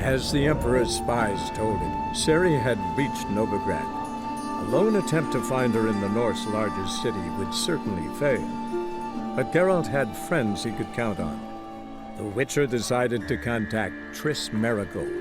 As the Emperor's spies told him, Ciri had reached Novigrado. A lone attempt to find her in the North's largest city would certainly fail. But Geralt had friends he could count on. The Witcher decided to contact Triss Merigold.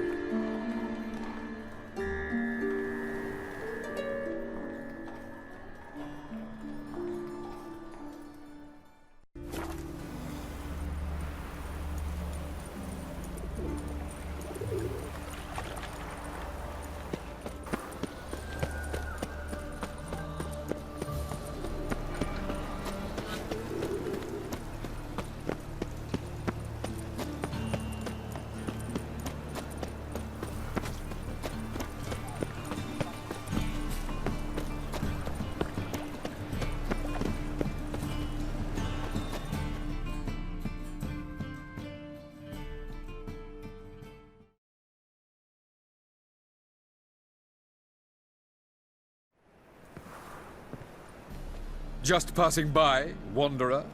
Just passing by, wanderer?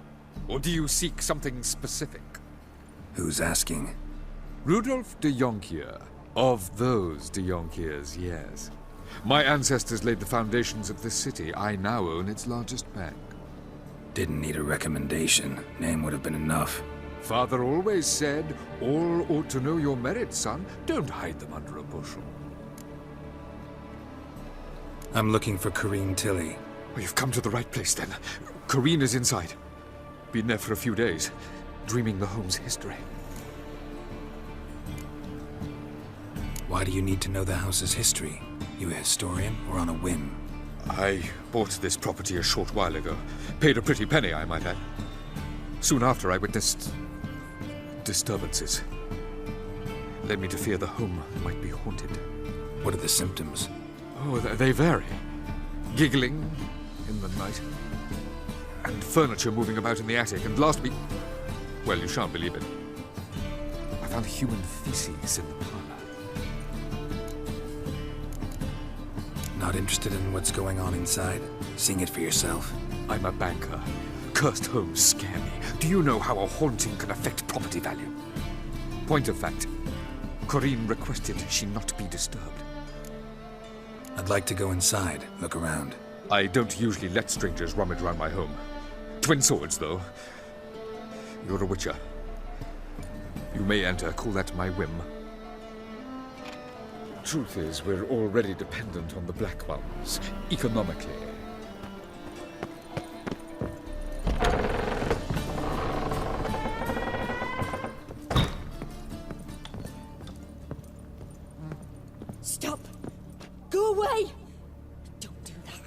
Or do you seek something specific? Who's asking? Rudolf de Jonkier. Of those de Jonkiers, yes. My ancestors laid the foundations of this city. I now own its largest bank. Didn't need a recommendation. Name would have been enough. Father always said, all ought to know your merits, son. Don't hide them under a bushel. I'm looking for Corinne Tilly. Well, you've come to the right place, then. Corinne is inside. Been there for a few days, dreaming the home's history. Why do you need to know the house's history? You a historian, or on a whim? I bought this property a short while ago. Paid a pretty penny, I might add. Soon after, I witnessed disturbances. Led me to fear the home might be haunted. What are the symptoms? Oh, they vary. Giggling in the night, and furniture moving about in the attic, and last week... well, you shan't believe it. I found human feces in the parlor. Not interested in what's going on inside? Seeing it for yourself? I'm a banker. Cursed homes scare me. Do you know how a haunting can affect property value? Point of fact, Corinne requested she not be disturbed. I'd like to go inside, look around. I don't usually let strangers rummage around my home. Twin swords, though. You're a witcher. You may enter, call that my whim. Truth is, we're already dependent on the Black Ones, economically. Stop! Go away! Don't do that.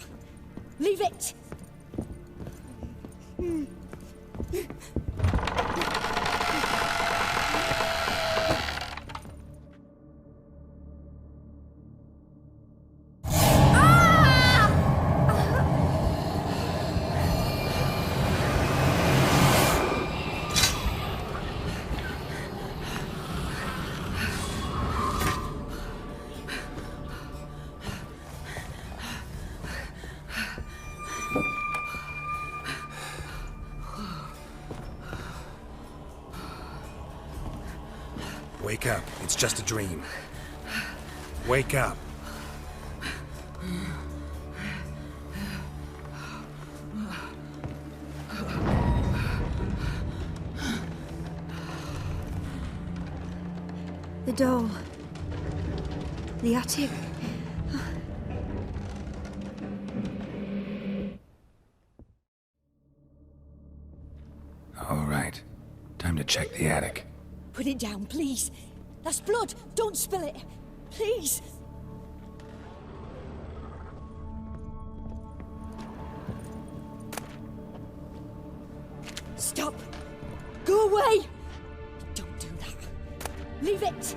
Leave it! Wake up. It's just a dream. Wake up. The doll. The attic. All right. Time to check the attic. Put it down, please. That's blood. Don't spill it. Please. Stop. Go away. Don't do that. Leave it.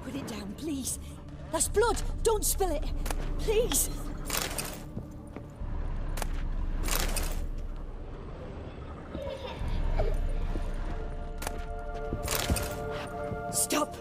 Put it down, please. That's blood. Don't spill it. Please. Stop.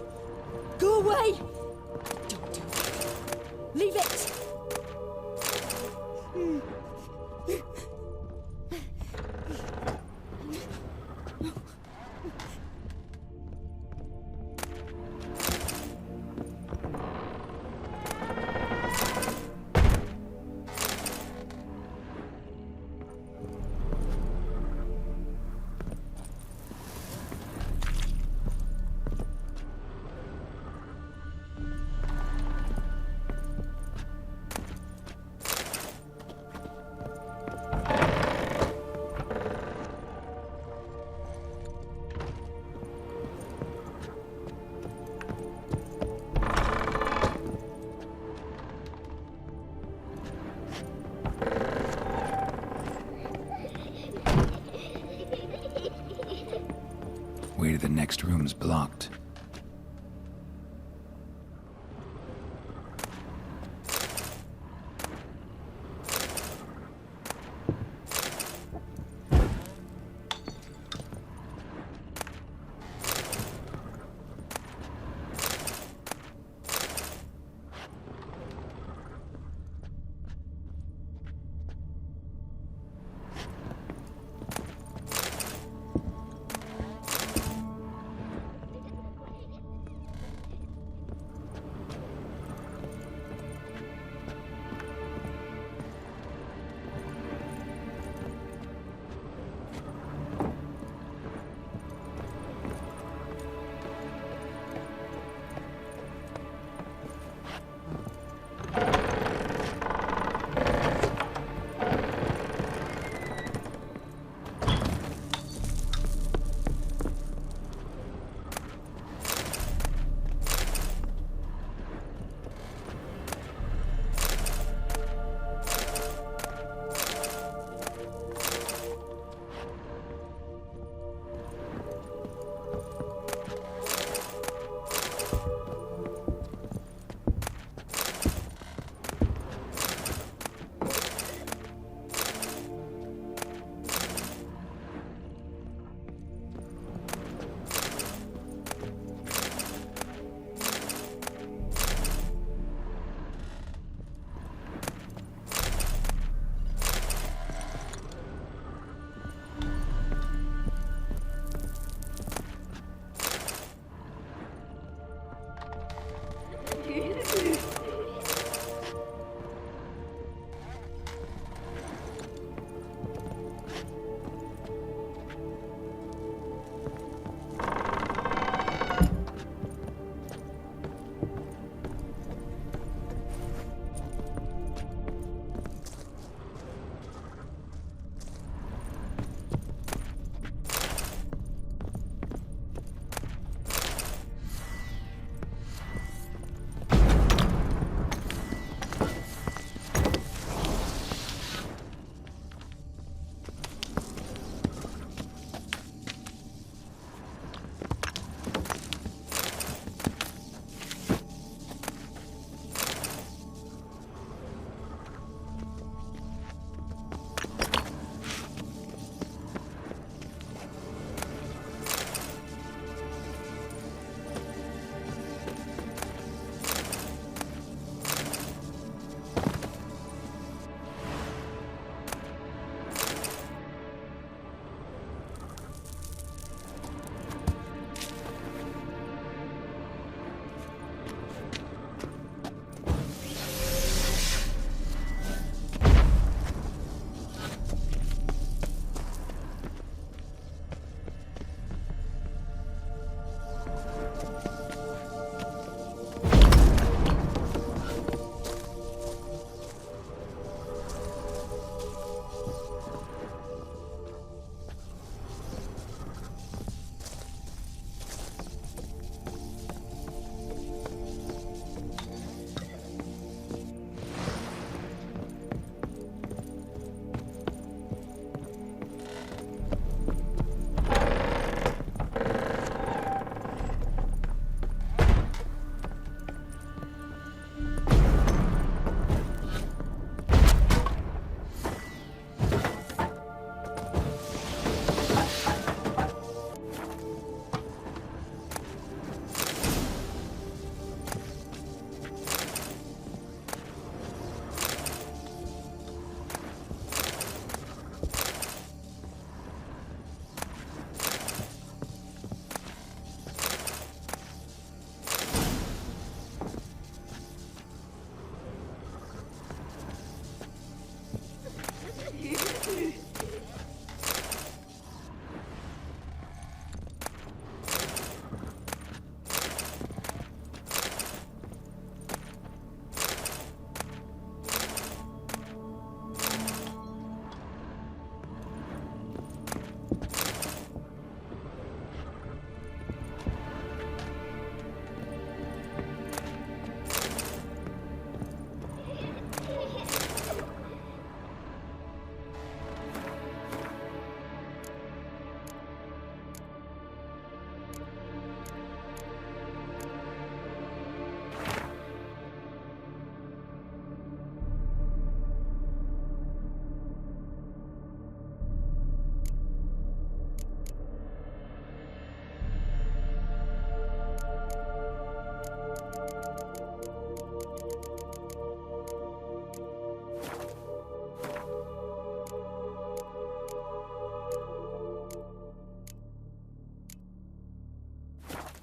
Way to the next room's blocked.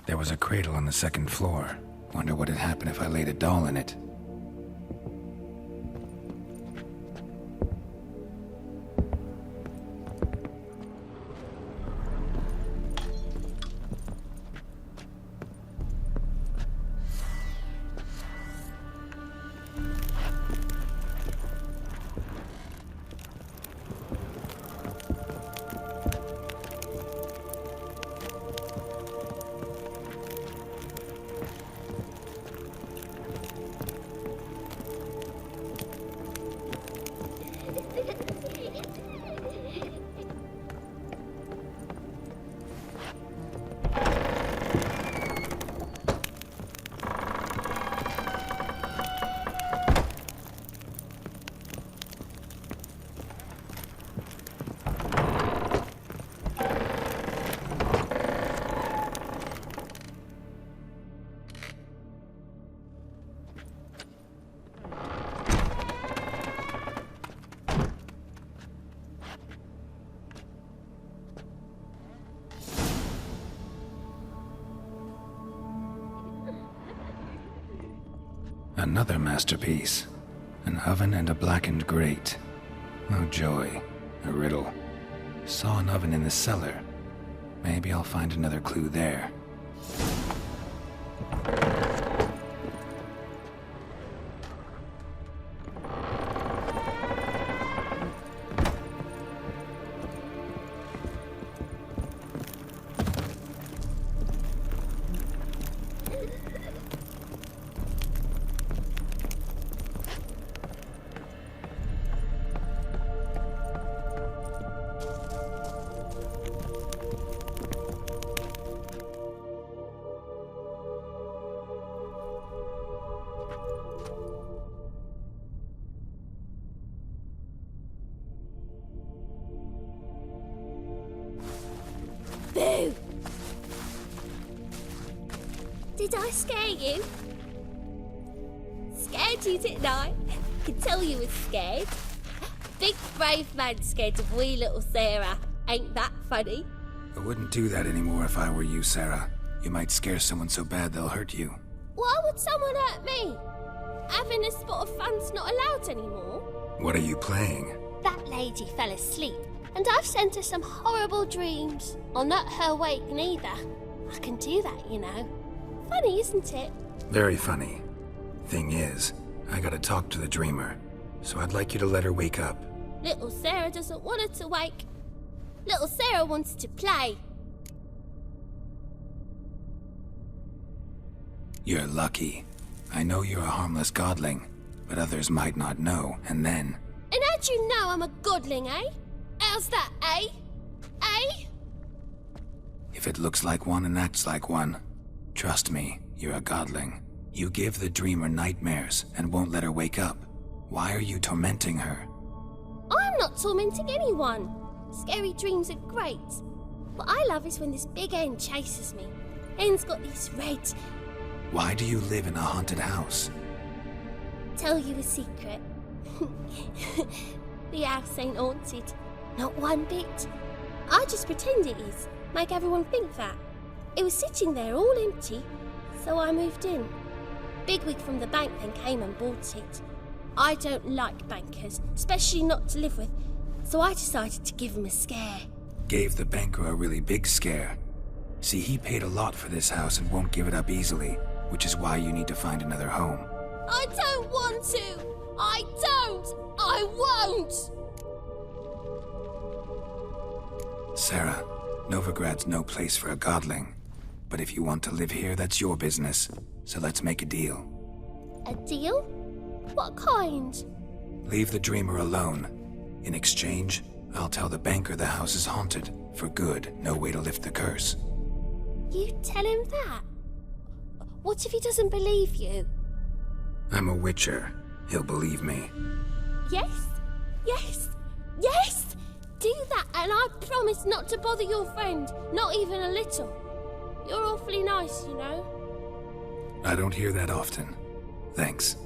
There was a cradle on the second floor. Wonder what had happened if I laid a doll in it. Another masterpiece. An oven and a blackened grate. Oh joy. A riddle. Saw an oven in the cellar. Maybe I'll find another clue there. Boo! Did I scare you? Scared you, didn't I? Could tell you was scared. Big brave man scared of wee little Sarah. Ain't that funny? I wouldn't do that anymore if I were you, Sarah. You might scare someone so bad they'll hurt you. Why would someone hurt me? Having a spot of fun's not allowed anymore. What are you playing? That lady fell asleep, and I've sent her some horrible dreams. I'll not her wake neither. I can do that, you know. Funny, isn't it? Very funny. Thing is, I gotta talk to the dreamer, so I'd like you to let her wake up. Little Sarah doesn't want her to wake. Little Sarah wants to play. You're lucky. I know you're a harmless godling, but others might not know, and then... And how'd you know I'm a godling, eh? How's that, eh? Eh? If it looks like one and acts like one, trust me, you're a godling. You give the dreamer nightmares and won't let her wake up. Why are you tormenting her? I'm not tormenting anyone. Scary dreams are great. What I love is when this big hen chases me. Hen's got these red... Why do you live in a haunted house? Tell you a secret. The house ain't haunted. Not one bit. I just pretend it is. Make everyone think that. It was sitting there all empty, so I moved in. Bigwig from the bank then came and bought it. I don't like bankers, especially not to live with, so I decided to give him a scare. Gave the banker a really big scare. See, he paid a lot for this house and won't give it up easily, which is why you need to find another home. I don't want to! I don't! I won't! Sarah, Novigrad's no place for a godling. But if you want to live here, that's your business. So let's make a deal. A deal? What kind? Leave the dreamer alone. In exchange, I'll tell the banker the house is haunted. For good, no way to lift the curse. You tell him that? What if he doesn't believe you? I'm a witcher. He'll believe me. Yes, yes, yes! Do that and I promise not to bother your friend, not even a little. You're awfully nice, you know. I don't hear that often. Thanks.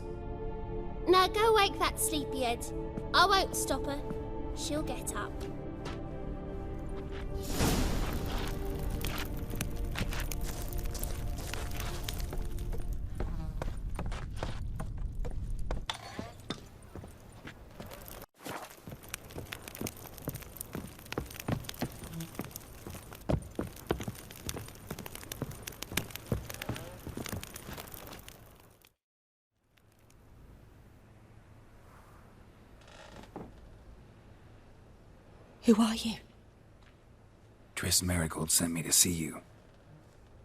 Now go wake that sleepyhead. I won't stop her. She'll get up. Who are you? Triss Marigold sent me to see you.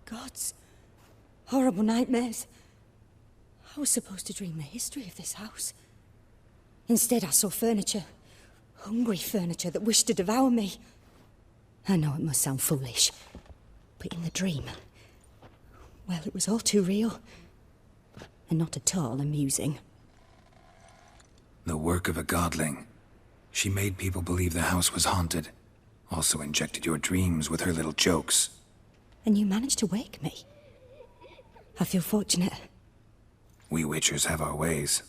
Gods. Horrible nightmares. I was supposed to dream the history of this house. Instead, I saw furniture. Hungry furniture that wished to devour me. I know it must sound foolish, but in the dream, well, it was all too real. And not at all amusing. The work of a godling. She made people believe the house was haunted. Also injected your dreams with her little jokes. And you managed to wake me. I feel fortunate. We Witchers have our ways.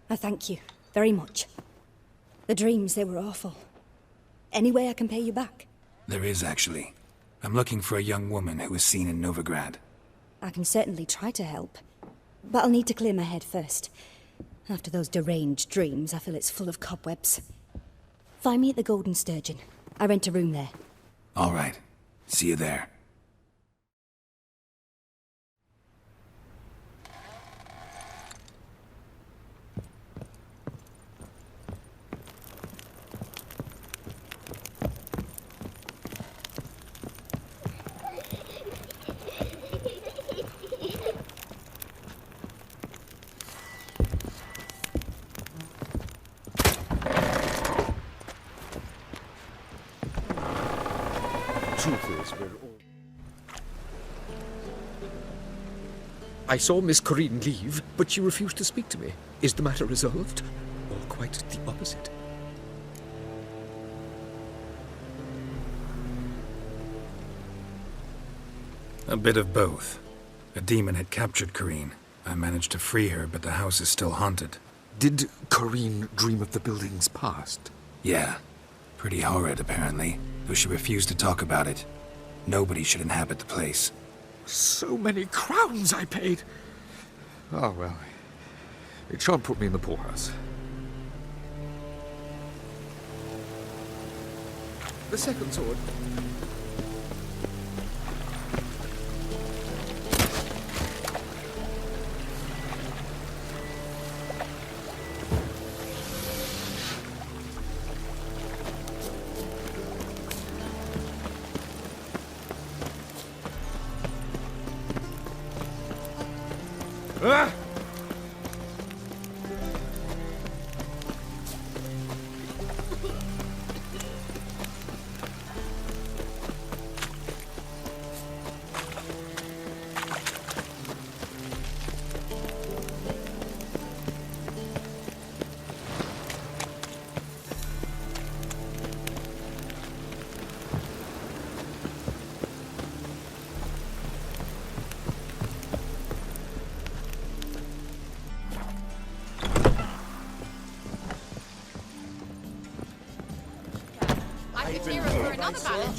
I thank you very much. The dreams, they were awful. Any way I can pay you back? There is, actually. I'm looking for a young woman who was seen in Novigrad. I can certainly try to help. But I'll need to clear my head first. After those deranged dreams, I feel it's full of cobwebs. Find me at the Golden Sturgeon. I rent a room there. All right. See you there. I saw Miss Corinne leave, but she refused to speak to me. Is the matter resolved? Or quite the opposite? A bit of both. A demon had captured Corinne. I managed to free her, but the house is still haunted. Did Corinne dream of the building's past? Yeah. Pretty horrid, apparently, though she refused to talk about it. Nobody should inhabit the place. So many crowns I paid! Oh, well. It shan't put me in the poorhouse. The second sword. Ah!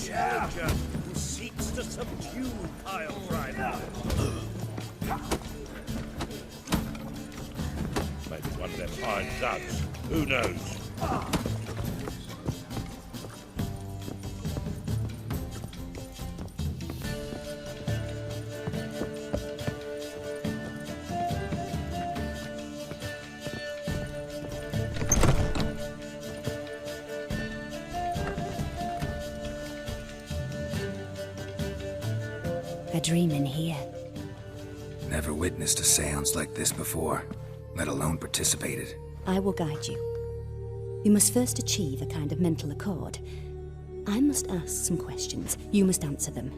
Challenger who seeks to subdue Pile Driver. Maybe one of them hired thugs. Who knows? A dream in here. Never witnessed a seance like this before, let alone participated. I will guide you. You must first achieve a kind of mental accord. I must ask some questions. You must answer them.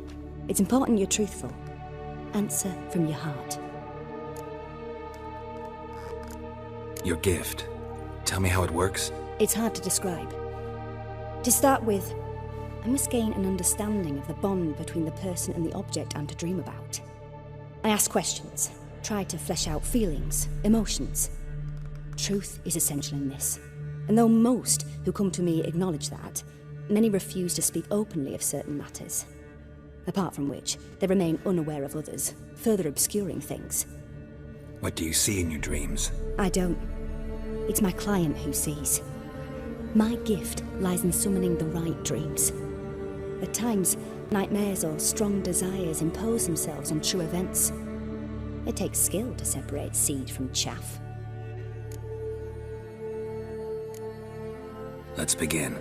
It's important you're truthful. Answer from your heart. Your gift. Tell me how it works. It's hard to describe. To start with, I must gain an understanding of the bond between the person and the object I'm to dream about. I ask questions, try to flesh out feelings, emotions. Truth is essential in this. And though most who come to me acknowledge that, many refuse to speak openly of certain matters. Apart from which, they remain unaware of others, further obscuring things. What do you see in your dreams? I don't. It's my client who sees. My gift lies in summoning the right dreams. At times, nightmares or strong desires impose themselves on true events. It takes skill to separate seed from chaff. Let's begin.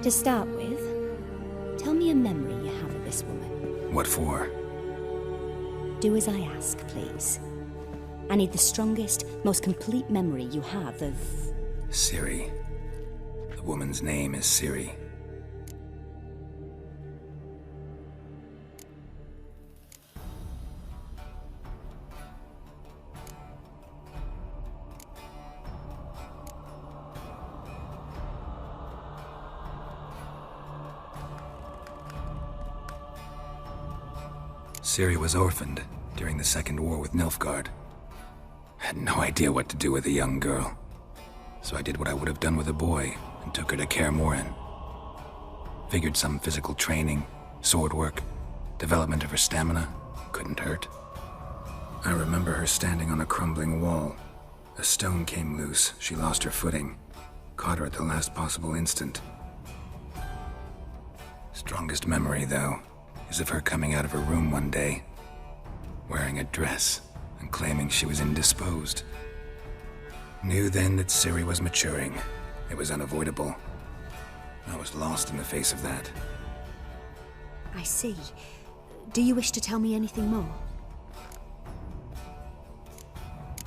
To start with, tell me a memory you have of this woman. What for? Do as I ask, please. I need the strongest, most complete memory you have of... Ciri. The woman's name is Ciri. Ciri was orphaned during the Second War with Nilfgaard. I had no idea what to do with a young girl, so I did what I would have done with a boy and took her to Kaer Morhen. Figured some physical training, sword work, development of her stamina couldn't hurt. I remember her standing on a crumbling wall. A stone came loose, she lost her footing, caught her at the last possible instant. Strongest memory, though, is of her coming out of her room one day, wearing a dress and claiming she was indisposed. Knew then that Ciri was maturing. It was unavoidable. I was lost in the face of that. I see. Do you wish to tell me anything more?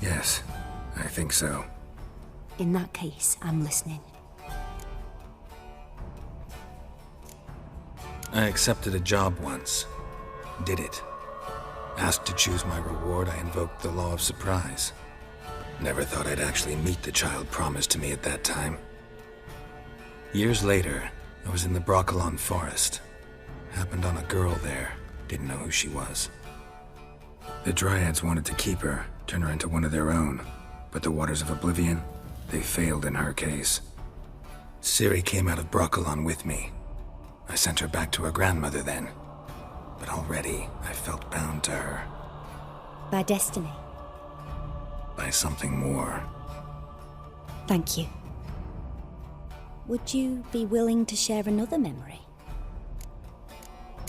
Yes, I think so. In that case, I'm listening. I accepted a job once. Did it. Asked to choose my reward, I invoked the law of surprise. Never thought I'd actually meet the child promised to me at that time. Years later, I was in the Broccolon forest. Happened on a girl there. Didn't know who she was. The Dryads wanted to keep her, turn her into one of their own. But the Waters of Oblivion, they failed in her case. Ciri came out of Broccolon with me. I sent her back to her grandmother then. But already, I felt bound to her. By destiny? By something more. Thank you. Would you be willing to share another memory?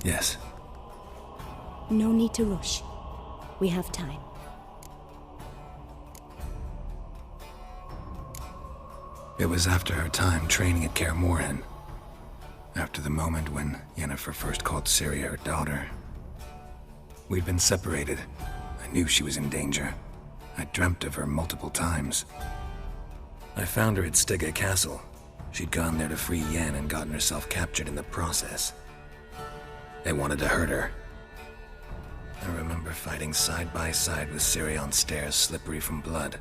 Yes. No need to rush. We have time. It was after her time training at Kaer Morhen. After the moment when Yennefer first called Ciri her daughter. We'd been separated. I knew she was in danger. I dreamt of her multiple times. I found her at Stygga Castle. She'd gone there to free Yen and gotten herself captured in the process. They wanted to hurt her. I remember fighting side by side with Ciri on stairs slippery from blood.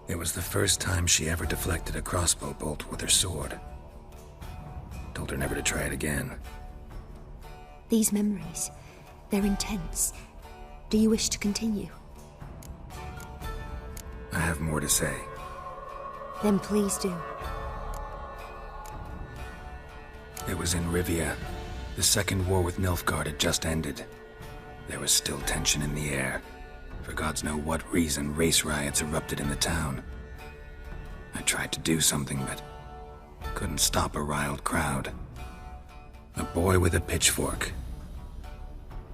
It was the first time she ever deflected a crossbow bolt with her sword. Told her never to try it again. These memories, they're intense. Do you wish to continue? I have more to say. Then please do. It was in Rivia. The Second War with Nilfgaard had just ended. There was still tension in the air. For gods know what reason, race riots erupted in the town. I tried to do something, but couldn't stop a riled crowd. A boy with a pitchfork.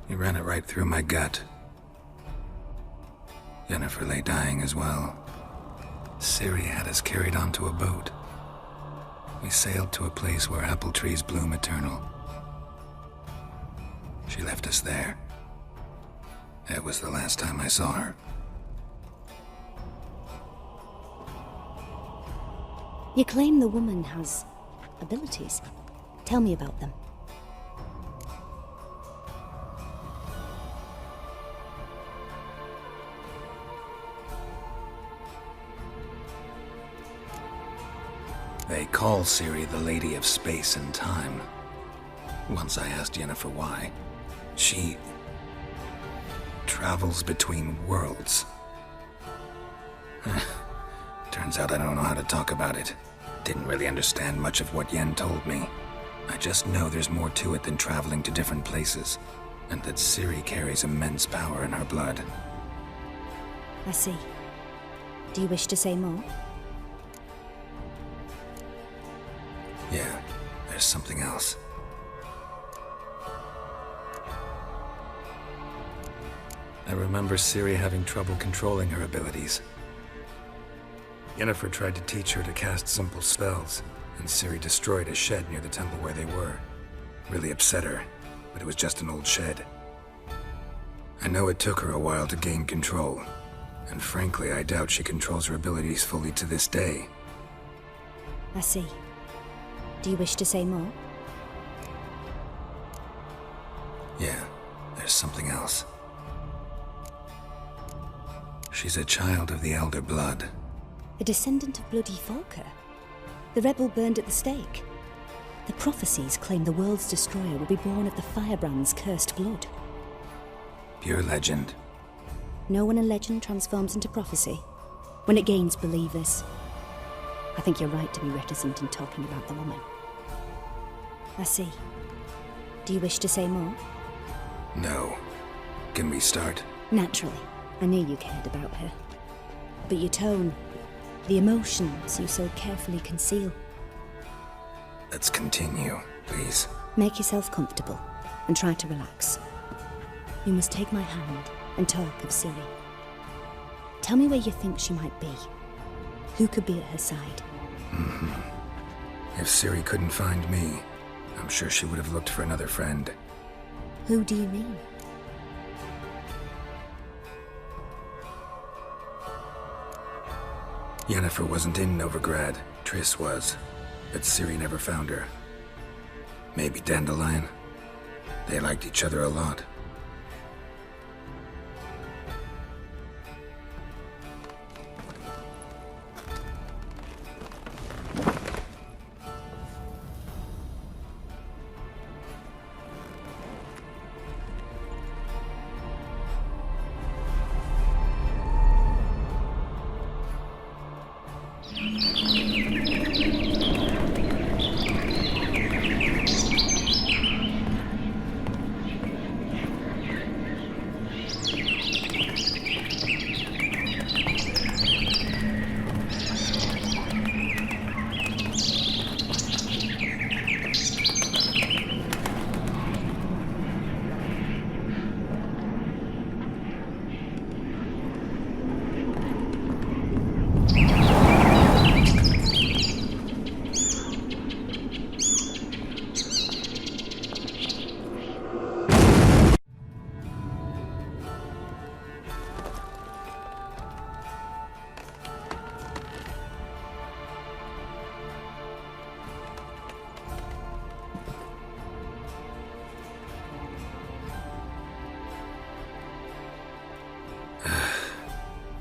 He ran it right through my gut. Yennefer lay dying as well. Ciri had us carried onto a boat. We sailed to a place where apple trees bloom eternal. She left us there. That was the last time I saw her. You claim the woman has abilities. Tell me about them. They call Ciri the Lady of Space and Time. Once I asked Yennefer why. She travels between worlds. Turns out I don't know how to talk about it. Didn't really understand much of what Yen told me. I just know there's more to it than traveling to different places, and that Ciri carries immense power in her blood. I see. Do you wish to say more? Yeah, there's something else. I remember Ciri having trouble controlling her abilities. Yennefer tried to teach her to cast simple spells, and Ciri destroyed a shed near the temple where they were. Really upset her, but it was just an old shed. I know it took her a while to gain control, and frankly, I doubt she controls her abilities fully to this day. I see. Do you wish to say more? Yeah, there's something else. She's a child of the Elder Blood. A descendant of bloody Falker? The rebel burned at the stake. The prophecies claim the world's destroyer will be born of the Firebrand's cursed blood. Pure legend. No one in legend transforms into prophecy when it gains believers. I think you're right to be reticent in talking about the woman. I see. Do you wish to say more? No. Can we start? Naturally. I knew you cared about her. But your tone, the emotions you so carefully conceal. Let's continue, please. Make yourself comfortable and try to relax. You must take my hand and talk of Ciri. Tell me where you think she might be. Who could be at her side? If Ciri couldn't find me, I'm sure she would have looked for another friend. Who do you mean? Yennefer wasn't in Novigrad. Triss was. But Ciri never found her. Maybe Dandelion. They liked each other a lot.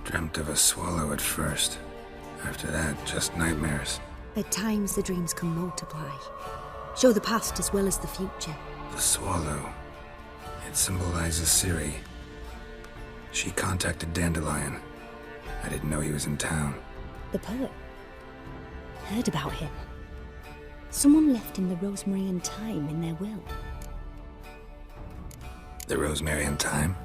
Dreamt of a swallow at first. After that, just nightmares. At times the dreams can multiply. Show the past as well as the future. The swallow. It symbolizes Ciri. She contacted Dandelion. I didn't know he was in town. The poet. Heard about him. Someone left him the Rosemary and Thyme in their will. The Rosemary and Thyme?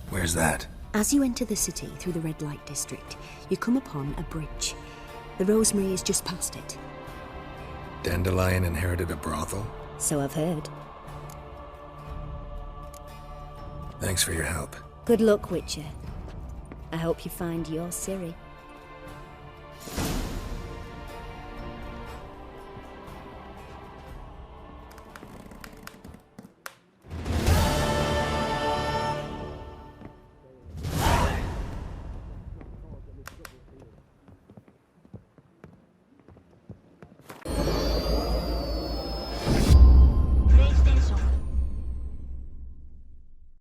Where's that? As you enter the city through the red light district, you come upon a bridge. The Rosemary is just past it. Dandelion inherited a brothel? So I've heard. Thanks for your help. Good luck, Witcher. I hope you find your Ciri.